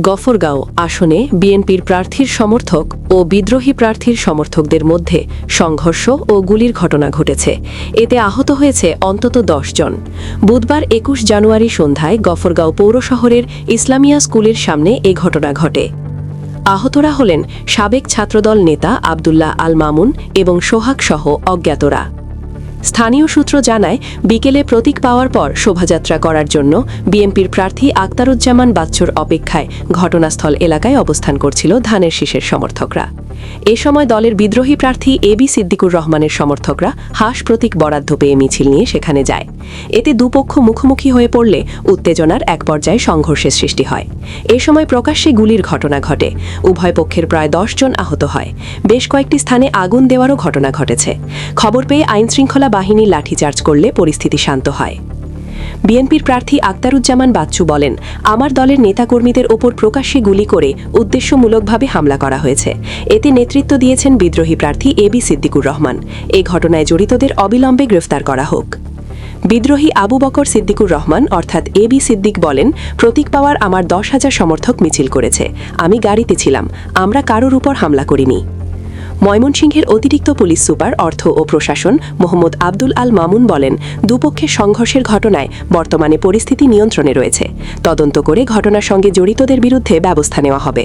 গফরগাঁও আসনে বিএনপির প্রার্থীর সমর্থক ও বিদ্রোহী প্রার্থীর সমর্থকদের মধ্যে সংঘর্ষ ও গুলির ঘটনা ঘটেছে। এতে আহত হয়েছে অন্তত ১০ জন। বুধবার ২১ জানুয়ারি সন্ধ্যায় গফরগাঁও পৌর শহরের ইসলামিয়া স্কুলের সামনে এ ঘটনা ঘটে। আহতরা হলেন সাবেক ছাত্রদল নেতা আব্দুল্লাহ আল মামুন এবং সোহাগ সহ অজ্ঞাতরা। স্থানীয় সূত্র জানায়, বিকেলে প্রতীক পাওয়ার পর শোভাযাত্রা করার জন্য বিএনপির প্রার্থী আক্তারুজ্জামান বাচ্চুর অপেক্ষায় ঘটনাস্থল এলাকায় অবস্থান করছিল ধানের শীষের সমর্থকরা। এ সময় দলের বিদ্রোহী প্রার্থী এবি সিদ্দিকুর রহমানের সমর্থকরা হাঁস প্রতীক বরাদ্দ পেয়ে মিছিল নিয়ে সেখানে যায়। এতে দুপক্ষ মুখোমুখি হয়ে পড়লে উত্তেজনার এক পর্যায়ে সংঘর্ষের সৃষ্টি হয়। এ সময় প্রকাশ্যে গুলির ঘটনা ঘটে। উভয় পক্ষের প্রায় ১০ জন আহত হয়। বেশ কয়েকটি স্থানে আগুন দেওয়ারও ঘটনা ঘটেছে। খবর পেয়ে আইনশৃঙ্খলা বাহিনী লাঠিচার্জ করলে পরিস্থিতি শান্ত হয়। বিএনপির প্রার্থী আক্তারুজ্জামান বাচ্চু বলেন, আমার দলের নেতাকর্মীদের ওপর প্রকাশ্যে গুলি করে উদ্দেশ্যমূলকভাবে হামলা করা হয়েছে। এতে নেতৃত্ব দিয়েছেন বিদ্রোহী প্রার্থী এবি সিদ্দিকুর রহমান। এই ঘটনায় জড়িতদের অবিলম্বে গ্রেফতার করা হোক। বিদ্রোহী আবু বকর সিদ্দিকুর রহমান অর্থাৎ এবি সিদ্দিক বলেন, প্রতীক পাওয়ার আমার ১০,০০০ সমর্থক মিছিল করেছে। আমি গাড়িতে ছিলাম, আমরা কারোর উপর হামলা করিনি। ময়মনসিংহের অতিরিক্ত পুলিশ সুপার অর্থ ও প্রশাসন মোহাম্মদ আব্দুল আল মামুন বলেন, দুপক্ষের সংঘর্ষের ঘটনায় বর্তমানে পরিস্থিতি নিয়ন্ত্রণে রয়েছে। তদন্ত করে ঘটনার সঙ্গে জড়িতদের বিরুদ্ধে ব্যবস্থা নেওয়া হবে।